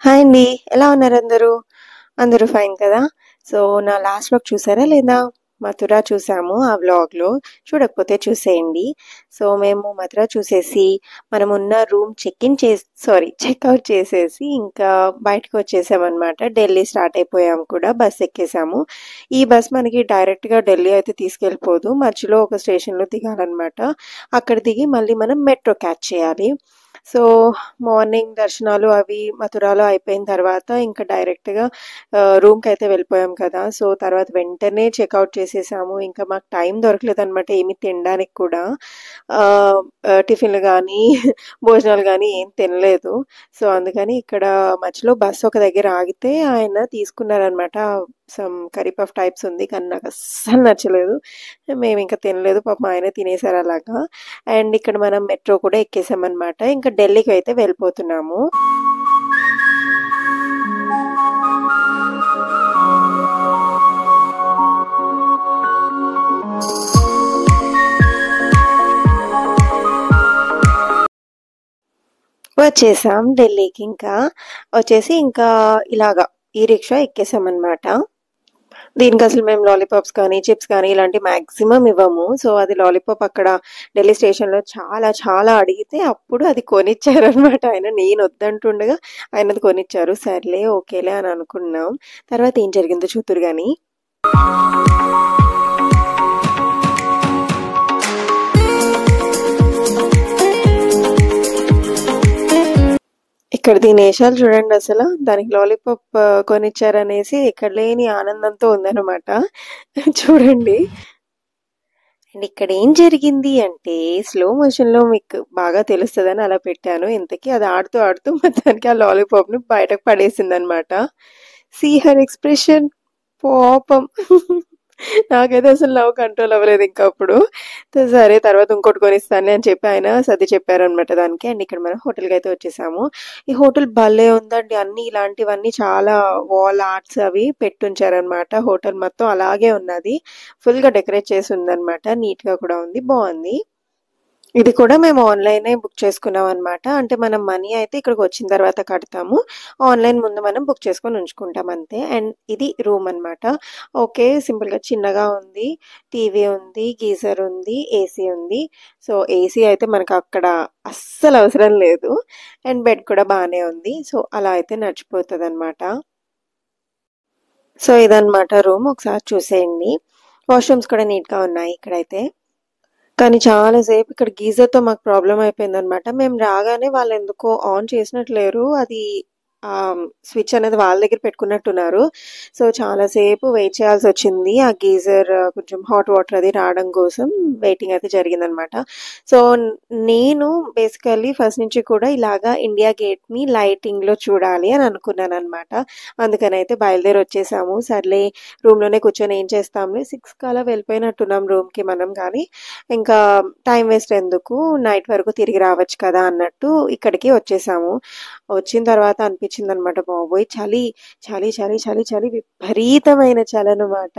Hi అండి. ఎలా ఉన్నారు అందరూ? అందరూ ఫైన్ కదా! సో, నా లాస్ట్ వ్లాగ్ చూసారా లేదా? మథుర చూసాము ఆ వ్లాగ్‌లో. చూడకపోతే చూసేయండి. సో, మేము మథుర చూసేసి మనమున్న రూమ్ చెక్‌ఔట్ చేసేసి ఇంకా బయటకొచ్చేసామనమాట. ఢిల్లీ స్టార్ట్ అయిపోయాము కూడా. బస్ ఎక్కేసాము. ఈ బస్ మనకి డైరెక్ట్‌గా ఢిల్లీ అయితే తీసుకెళ్ళిపోదు. మధ్యలో ఒక స్టేషన్‌లో దిగాలనమాట. అక్కడ దిగి మళ్ళీ మనం మెట్రో క్యాచ్ చేయాలి. సో, మార్నింగ్ దర్శనాలు అవి మథురాలో అయిపోయిన తర్వాత ఇంకా డైరెక్ట్‌గా రూమ్‌కైతే వెళ్ళిపోయాం కదా! సో, తర్వాత వెంటనే చెక్‌ఔట్ చేసేసాము. ఇంకా మాకు టైం దొరకలేదనమాట ఏమి తినడానికి కూడా. ఆహ్, టిఫిన్‌లు గానీ, భోజనాలు గానీ ఏం తినలేదు. సో, అందుకని ఇక్కడ మధ్యలో బస్ ఒక దగ్గర ఆగితే ఆయన తీసుకున్నారనమాట. సమ్ కర్రీ పఫ్ టైప్స్ ఉంది. కానీ నాకస్సలు నచ్చలేదు. మేమింక తినలేదు. పాపం ఆయనే తినేసారు అలాగా. అండ్ ఇక్కడ మనం మెట్రో కూడా ఎక్కేసామనమాట. ఇంకా ఢిల్లీకైతే వెళ్ళిపోతున్నాము. వచ్చేసాం ఢిల్లీకి ఇంకా. వచ్చేసి ఇంకా ఇలాగా ఈ రిక్షా ఎక్కేసామనమాట. దీనికి అసలు మేము లాలీపాప్స్ కానీ, చిప్స్ కానీ ఇలాంటివి మాక్సిమం ఇవ్వము. సో, అది లాలీపాప్ అక్కడ ఢిల్లీ స్టేషన్‌లో చాలా చాలా అడిగితే అప్పుడు అది కొనిచ్చారనమాట ఆయన. నేను వద్దంటుండగా ఆయనది కొనిచ్చారు. సర్లే ఓకేలే అని అనుకున్నాం. తర్వాత ఏం జరిగిందో చూద్దురు గాని. ఇక్కడ దీని ఏషాలు చూడండి అసల. దానికి లాలీపాప్ కొనిచ్చారనేసి ఇక్కడ లేని ఆనందంతో ఉందనమాట. చూడండి. అండ్ ఇక్కడ ఏం జరిగింది అంటే స్లో మోషన్‌లో మీకు బాగా తెలుస్తదని అలా పెట్టాను. ఇంతకీ అది ఆడుతూ ఆడుతూ మొత్తానికి ఆ లాలీపాప్‌ని బయటకు పడేసిందనమాట. సీ హర్ ఎక్స్‌ప్రెషన్ పాపం. నాకైతే అసలు నవ్వు కంట్రోల్ అవ్వలేదు ఇంకా అప్పుడు. సరే తర్వాత ఇంకోటి కొనిస్తానులే అని చెప్పి ఆయన సర్ది చెప్పారనమాట దానికి. అండ్ ఇక్కడ మనం హోటల్‌కైతే వచ్చేసాము. ఈ హోటల్ భలే ఉందండి. అన్నీ ఇలాంటివన్నీ చాలా వాల్ ఆర్ట్స్ అవి పెట్టుంచారనమాట. హోటల్ మొత్తం అలాగే ఉన్నది. ఫుల్‌గా డెకరేట్ చేసి ఉందనమాట. నీట్‌గా కూడా ఉంది. బావుంది. ఇది కూడా మేము ఆన్‌లైనే బుక్ చేసుకున్నాం అనమాట. అంటే మనం మనీ అయితే ఇక్కడికి వచ్చిన తర్వాత కడతాము. ఆన్‌లైన్ ముందు మనం బుక్ చేసుకొని ఉంచుకుంటాం అంతే. అండ్ ఇది రూమ్ అనమాట. ఓకే. సింపుల్‌గా చిన్నగా ఉంది. టీవీ ఉంది, గీజర్ ఉంది, ఏసీ ఉంది. సో, ఏసీ అయితే మనకు అక్కడ అస్సలు అవసరం లేదు. అండ్ బెడ్ కూడా బానే ఉంది. సో, అలా అయితే నడిచిపోతదనమాట. సో, ఇదనమాట రూమ్. ఒకసారి చూసేయండి. వాష్‌రూమ్స్ కూడా నీట్‌గా ఉన్నాయి ఇక్కడైతే. కానీ చాలా సేపు ఇక్కడ గీజర్‌తో మాకు ప్రాబ్లమ్ అయిపోయిందనమాట. మేము రాగానే వాళ్ళెందుకో ఆన్ చేసినట్టు లేరు. అది స్విచ్ అనేది వాళ్ళ దగ్గర పెట్టుకున్నట్టున్నారు. సో, చాలా సేపు వెయిట్ చేయాల్సొచ్చింది. ఆ గీజర్ కొంచెం హాట్ వాటర్ అది రావడం కోసం వెయిటింగ్ అయితే జరిగిందనమాట. సో, నేను బేసికల్లీ ఫస్ట్ నుంచి కూడా ఇలాగా ఇండియా గేట్‌ని లైటింగ్‌లో చూడాలి అని అనుకున్నాననమాట. అందుకనైతే బయలుదేరి వచ్చేసాము. సర్లే రూమ్‌లోనే కూర్చొని ఏం చేస్తాంలే 6కి అలా వెళ్ళిపోయినట్టున్నాం రూమ్‌కి మనం గానీ, ఇంకా టైం వేస్ట్ ఎందుకు నైట్ వరకు తిరిగి రావచ్చు కదా అన్నట్టు ఇక్కడికి వచ్చేసాము. వచ్చిన తర్వాత అనిపించిందనమాట బాబోయ్! చలి, చలి, చలి, చలి, చలి విపరీతమైన చలనమాట.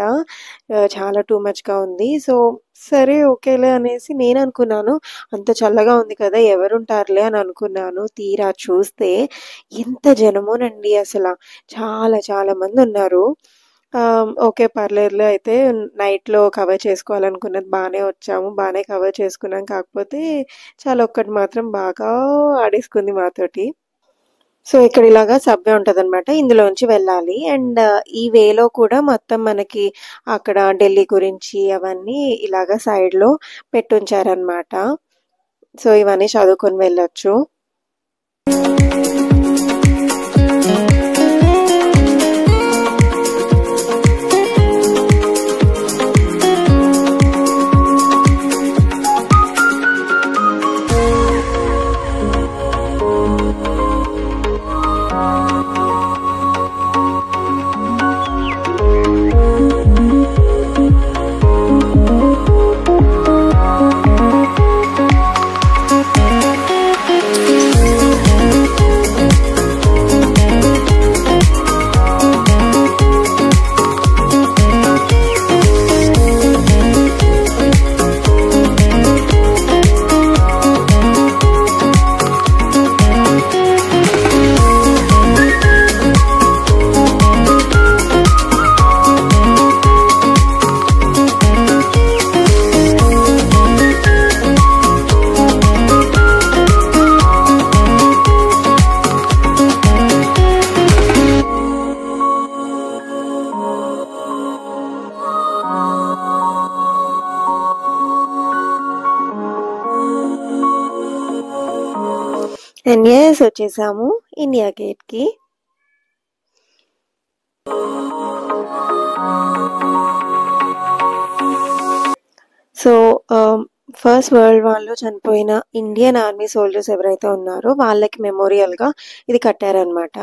చాలా టూ మచ్‌గా ఉంది. సో, సరే ఓకేలే అనేసి నేననుకున్నాను. అంత చల్లగా ఉంది కదా! ఎవరుంటారులే అని అనుకున్నాను. తీరా చూస్తే ఎంత జనమోనండి అసల. చాలా చాలా మందున్నారు. ఓకే. పర్లేదులే అయితే నైట్‌లో కవర్ చేసుకోవాలనుకున్నది బానే వచ్చాము. బానే కవర్ చేసుకున్నాం. కాకపోతే ఒక్కటి మాత్రం బాగా ఆడేసుకుంది మాతోటి. సో, ఇక్కడ ఇలాగా సబ్‌వే ఉంటదనమాట. ఇందులోంచి వెళ్ళాలి. అండ్ ఈ వేలో కూడా మొత్తం మనకి అక్కడ ఢిల్లీ గురించి అవన్నీ ఇలాగా సైడ్‌లో పెట్టుంచారనమాట. సో, ఇవన్నీ చదువుకొని వెళ్ళొచ్చు. అండ్ ఎస్ వచ్చేసాము ఇండియా గేట్కి. సో ఫస్ట్ వరల్డ్ వార్లో చనిపోయిన ఇండియన్ ఆర్మీ సోల్జర్స్ ఎవరైతే ఉన్నారో వాళ్ళకి మెమోరియల్గా ఇది కట్టారనమాట.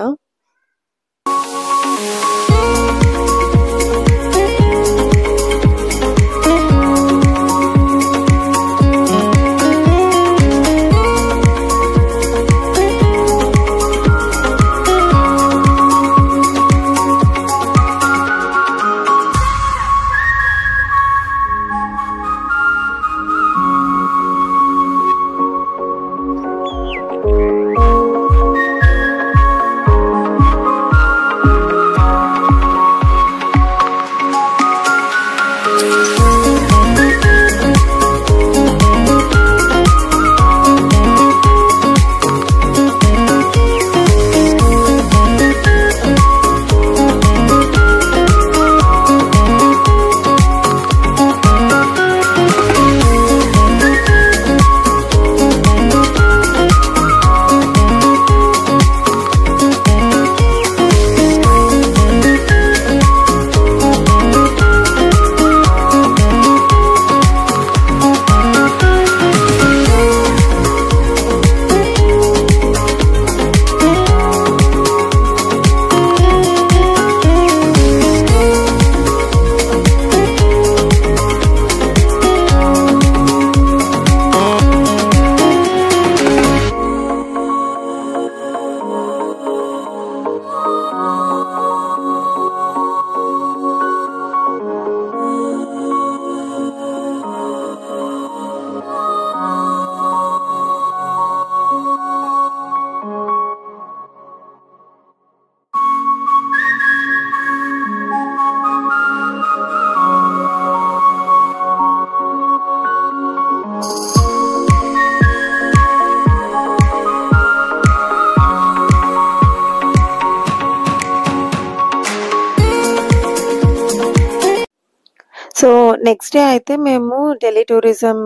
సో నెక్స్ట్ డే అయితే మేము ఢిల్లీ టూరిజం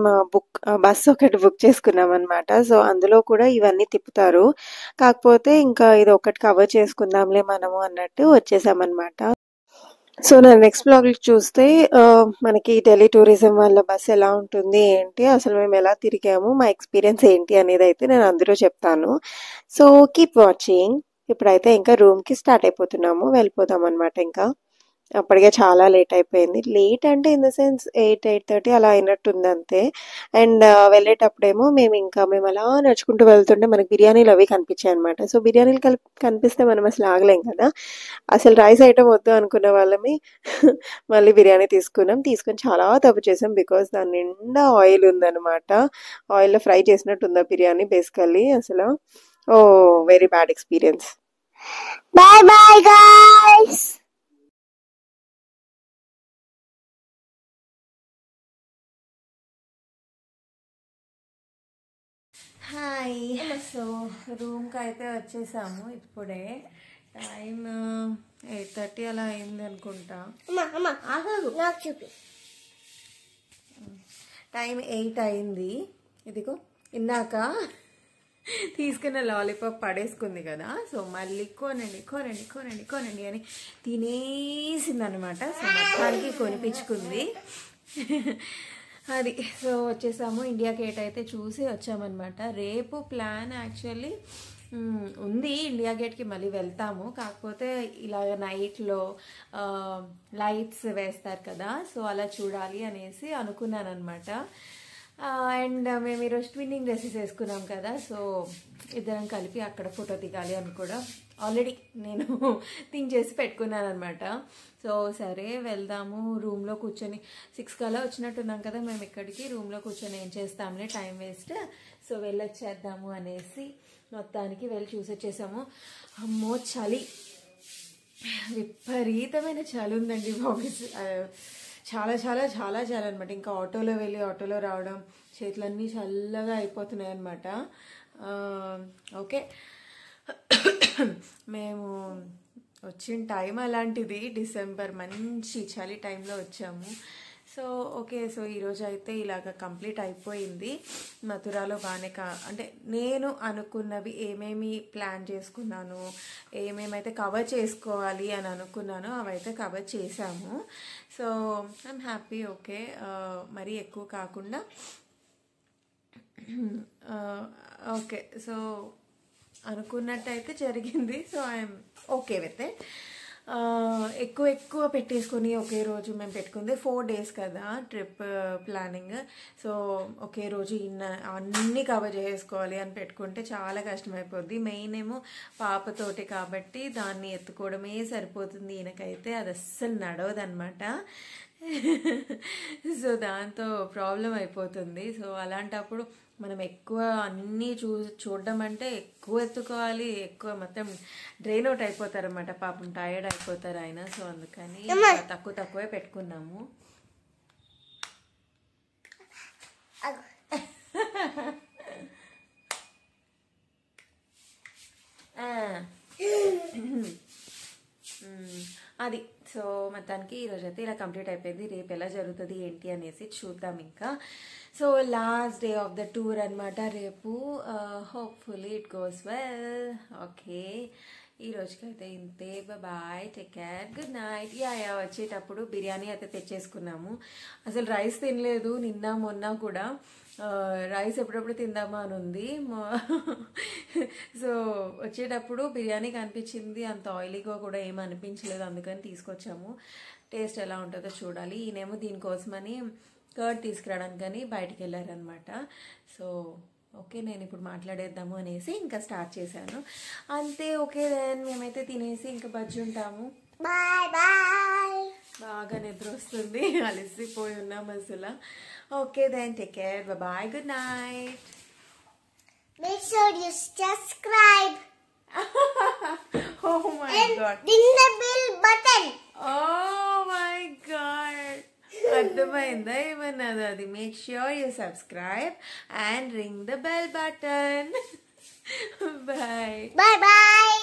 బస్ ఒకటి బుక్ చేసుకున్నాం అనమాట. సో అందులో కూడా ఇవన్నీ తిప్పుతారు, కాకపోతే ఇంకా ఇది ఒకటి కవర్ చేసుకుందాంలే మనము అన్నట్టు వచ్చేసామన్నమాట. సో నా నెక్స్ట్ బ్లాగ్ చూస్తే మనకి ఢిల్లీ టూరిజం వాళ్ళ బస్ ఎలా ఉంటుంది ఏంటి, అసలు మేము ఎలా తిరిగాము, మా ఎక్స్పీరియన్స్ ఏంటి అనేది అయితే నేను అందులో చెప్తాను. So keep watching. ఇప్పుడైతే ఇంకా రూమ్కి స్టార్ట్ అయిపోతున్నాము, వెళ్ళిపోదాం అనమాట. ఇంకా అప్పటికే చాలా లేట్ అయిపోయింది. లేట్ అంటే ఇన్ ద సెన్స్ 8-8:30 అలా అయినట్టుంది అంతే. అండ్ వెళ్ళేటప్పుడేమో మేము అలా నడుచుకుంటూ వెళ్తుంటే మనకి బిర్యానీలు అవి కనిపించాయి అనమాట. సో బిర్యానీలు కనిపిస్తే మనం అసలు ఆగలేం కదా. అసలు రైస్ ఐటమ్ వద్దు అనుకున్న వాళ్ళమి మళ్ళీ బిర్యానీ తీసుకొని చాలా తప్పు చేసాం. బికాస్ దాని నిండా ఆయిల్ ఉందన్నమాట. ఆయిల్లో ఫ్రై చేసినట్టుంది బిర్యానీ బేసికల్లీ. అసలు very bad experience. Bye bye guys. Hi. So రూమ్కి అయితే వచ్చేసాము. ఇప్పుడే టైం 8:30 అలా అయింది అనుకుంటా. టైం 8 అయింది. ఇదిగో ఇందాక తీసుకున్న లాలీపాప్ పడేసుకుంది కదా, సో మళ్ళీ కొనండి అని తినేసింది అనమాట. సో మొత్తానికి కొనిపించుకుంది అది. సో వచ్చేసాము. ఇండియా గేట్ అయితే చూసి వచ్చామన్నమాట. రేపు ప్లాన్ యాక్చువల్లీ ఉంది, ఇండియా గేట్కి మళ్ళీ వెళ్తాము. కాకపోతే ఇలాగ నైట్లో లైట్స్ వేస్తారు కదా, సో అలా చూడాలి అనేసి అనుకున్నాను అనమాట. అండ్ మేము ఈరోజు ట్విన్నింగ్ డ్రెస్సెస్ వేసుకున్నాం కదా, సో ఇద్దరం కలిపి అక్కడ ఫోటో దిగాలి అని కూడా ఆల్రెడీ నేను థింక్ చేసి పెట్టుకున్నాను అనమాట. సో సరే వెళ్దాము. రూమ్లో కూర్చొని 6 కల్లా వచ్చినట్టున్నాం కదా మేము ఇక్కడికి. రూమ్లో కూర్చొని ఏం చేస్తాంలే, టైం వేస్ట్, సో వెళ్ళొచ్చేద్దాము అనేసి మొత్తానికి వెళ్ళి చూసొచ్చేసాము. అమ్మో చలి, విపరీతమైన చలి ఉందండి బాబు. చాలా చాలా చాలా చాలా అనమాట. ఇంకా ఆటోలో వెళ్ళి ఆటోలో రావడం, చేతులన్నీ చల్లగా అయిపోతున్నాయి అనమాట. ఓకే, మేము వచ్చిన టైం అలాంటిది, డిసెంబర్ మంచి చలి టైంలో వచ్చాము. సో ఓకే, సో ఈరోజు అయితే ఇలాగ కంప్లీట్ అయిపోయింది. మథురాలో బాగానే అంటే నేను అనుకున్నవి ఏమేమి ప్లాన్ చేసుకున్నాను, ఏమేమైతే కవర్ చేసుకోవాలి అని అనుకున్నానో అవైతే కవర్ చేశాము. So I'm happy. ఓకే, మరీ ఎక్కువ కాకుండా ఓకే, సో అనుకున్నట్టయితే జరిగింది. So I'm okay with it. ఎక్కువ పెట్టేసుకొని ఒకే రోజు మేము పెట్టుకుంది 4 days కదా ట్రిప్ ప్లానింగ్. సో ఒకే రోజు అన్నీ కవర్ చేసుకోవాలి అని పెట్టుకుంటే చాలా కష్టమైపోద్ది. మెయిన్ ఏమో పాపతోటి కాబట్టి దాన్ని ఎత్తుకోవడమే సరిపోతుంది. ఈయనకైతే అది అస్సలు నడవదన్నమాట. సో దాంతో ప్రాబ్లం అయిపోతుంది. సో అలాంటప్పుడు మనం ఎక్కువ అన్నీ చూడడం అంటే ఎక్కువ ఎత్తుకోవాలి, ఎక్కువ మొత్తం డ్రైన్ అవుట్ అయిపోతారన్నమాట. పాపం టైర్డ్ అయిపోతారు ఆయన. సో అందుకని తక్కువే పెట్టుకున్నాము. అది సో మొత్తానికి ఈరోజు అయితే ఇలా కంప్లీట్ అయిపోయింది. రేపు ఎలా జరుగుతుంది ఏంటి అనేసి చూద్దాం ఇంకా. So last day of the tour అనమాట రేపు. Hopefully it goes well. Okay, ఈ రోజుకైతే ఇంతే. Bye, take care, good night. వచ్చేటప్పుడు బిర్యానీ అయితే తెచ్చేసుకున్నాము. అసలు రైస్ తినలేదు నిన్న మొన్న కూడా. రైస్ ఎప్పుడెప్పుడు తిందామా అని ఉంది. సో వచ్చేటప్పుడు బిర్యానీ కనిపించింది, అంత ఆయిలీగా కూడా ఏమి అనిపించలేదు, అందుకని తీసుకొచ్చాము. టేస్ట్ ఎలా ఉంటుందో చూడాలి. ఈయనేమో దీనికోసమని కర్డ్ తీసుకురావడానికని బయటికి వెళ్ళారనమాట. సో ఓకే, నేను ఇప్పుడు మాట్లాడేద్దాము అనేసి ఇంకా స్టార్ట్ చేశాను అంతే. ఓకే దెన్ మేమైతే తినేసి ఇంకా బజ్జి ఉంటాము. Bye bye. బాగా నిద్ర వస్తుంది, అలసిపోయి ఉన్నాం అసలు. Okay then take care, bye, good night. Make sure you subscribe. Oh my God. Ring the bell button. Oh my God. అర్థమైందా ఏమన్నది అది? Make sure you subscribe and ring the bell button. Bye Bye bye.